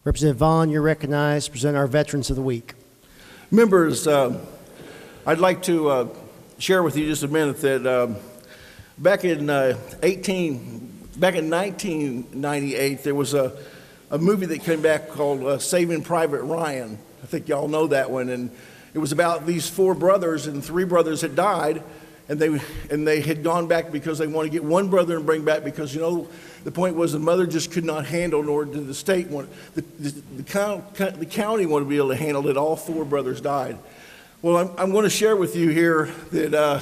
Representative Vaughn, you're recognized to present our Veterans of the Week. Members, I'd like to share with you just a minute that back in 1998, there was a movie that came back called Saving Private Ryan. I think y'all know that one. And it was about these four brothers, and three brothers had died, and they had gone back because they wanted to get one brother and bring back because, you know, the point was the mother just could not handle, nor did the state want, the county wanted to be able to handle it. All four brothers died. Well, I'm going to share with you here that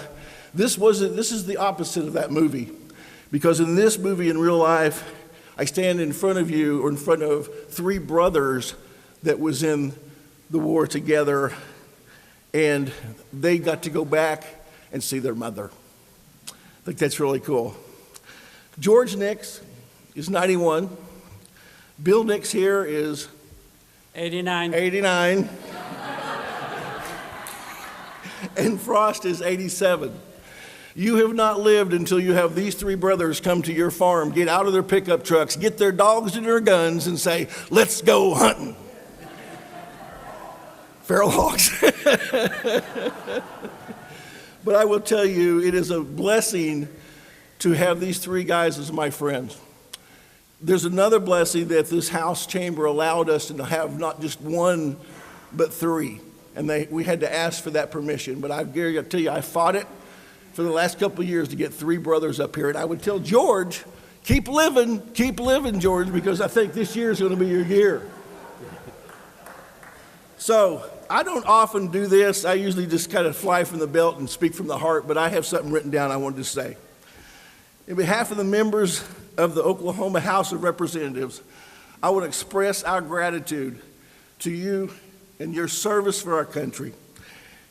this is the opposite of that movie. Because in this movie, in real life, I stand in front of you, or in front of three brothers that was in the war together, and they got to go back and see their mother. I think that's really cool. George Nix is 91. Bill Nix here is 89. And Frost is 87. You have not lived until you have these three brothers come to your farm, get out of their pickup trucks, get their dogs and their guns, and say, "Let's go hunting." Feral hogs. But I will tell you, it is a blessing to have these three guys as my friends. There's another blessing that this House chamber allowed us to have not just one, but three. And we had to ask for that permission. But I tell you, I fought it for the last couple of years to get three brothers up here. And I would tell George, keep living, George, because I think this year is going to be your year. So I don't often do this. I usually just kind of fly from the belt and speak from the heart, but I have something written down I wanted to say. In behalf of the members of the Oklahoma House of Representatives, I want to express our gratitude to you and your service for our country.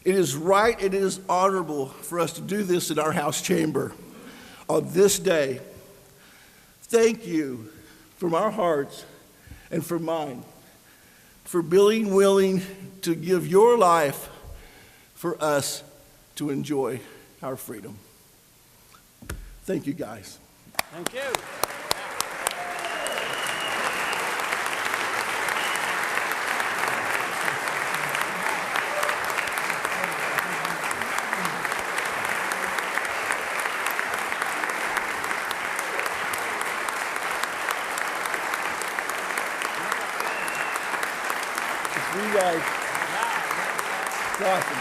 It is right, it is honorable for us to do this in our House chamber on this day. Thank you from our hearts and from mine for being willing to give your life for us to enjoy our freedom. Thank you, guys. Thank you. You guys, it's awesome.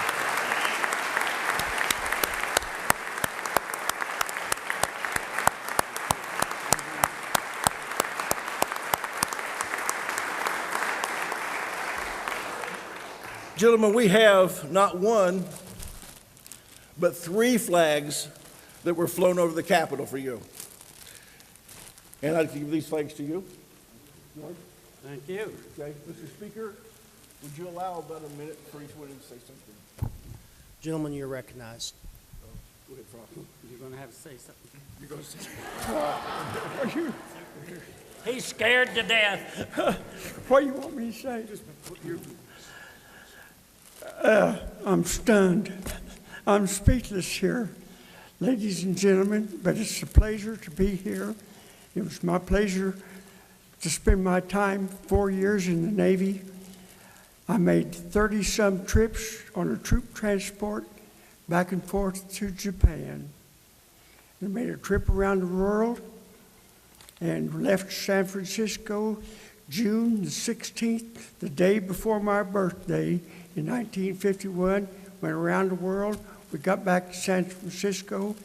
Gentlemen, we have not one, but three flags that were flown over the Capitol for you. And I'd give these flags to you. George? Thank you. Okay, Mr. Speaker, would you allow about a minute for each one to say something? Gentlemen, you're recognized. Go ahead, Frost. You're going to have to say something. You're going to say something. He's scared to death. What do you want me to say? I'm stunned. I'm speechless here, ladies and gentlemen, but it's a pleasure to be here. It was my pleasure to spend my time 4 years in the Navy. I made 30-some trips on a troop transport back and forth to Japan. I made a trip around the world and left San Francisco June the 16th, the day before my birthday in 1951. Went around the world. We got back to San Francisco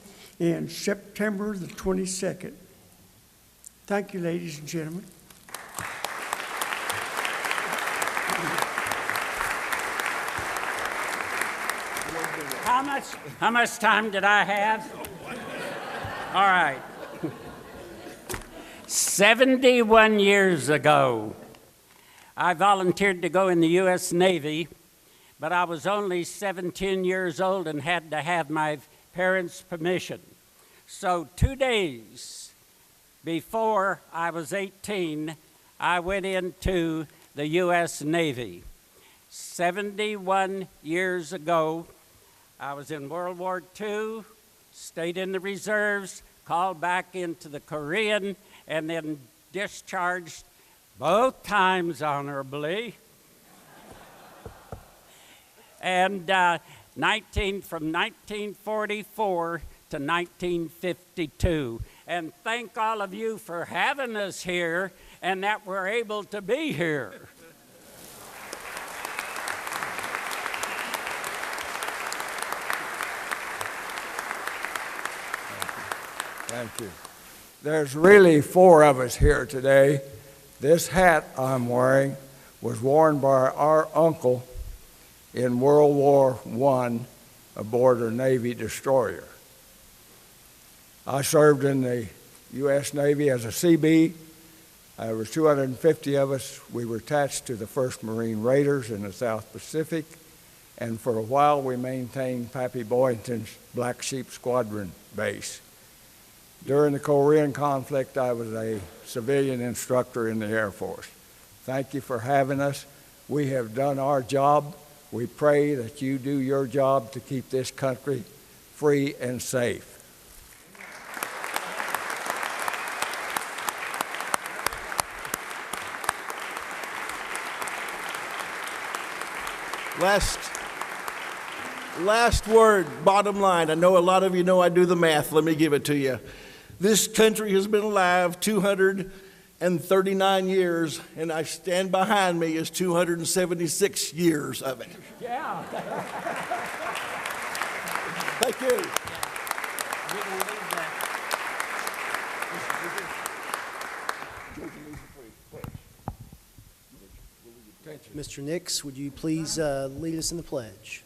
in September the 22nd. Thank you, ladies and gentlemen. How much time did I have? All right. 71 years ago, I volunteered to go in the U.S. Navy, but I was only 17 years old and had to have my parents' permission. So 2 days before I was 18, I went into the U.S. Navy. 71 years ago, I was in World War II, stayed in the reserves, called back into the Korean, and then discharged Both times honorably. And from 1944 to 1952. And thank all of you for having us here and that we're able to be here. Thank you. There's really 4 of us here today. This hat I'm wearing was worn by our uncle in World War I aboard a Navy destroyer. I served in the U.S. Navy as a CB. There were 250 of us. We were attached to the 1st Marine Raiders in the South Pacific, and for a while we maintained Pappy Boyington's Black Sheep Squadron base. During the Korean conflict, I was a civilian instructor in the Air Force. Thank you for having us. We have done our job. We pray that you do your job to keep this country free and safe. Last word, bottom line. I know a lot of you know I do the math. Let me give it to you. This country has been alive 239 years, and I stand behind me is 276 years of it. Yeah. Thank you. Mr. Nix, would you please lead us in the pledge?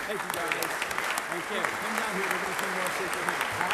Thank you, guys. Thank you. Come down here. We're going to sing more secret hymn.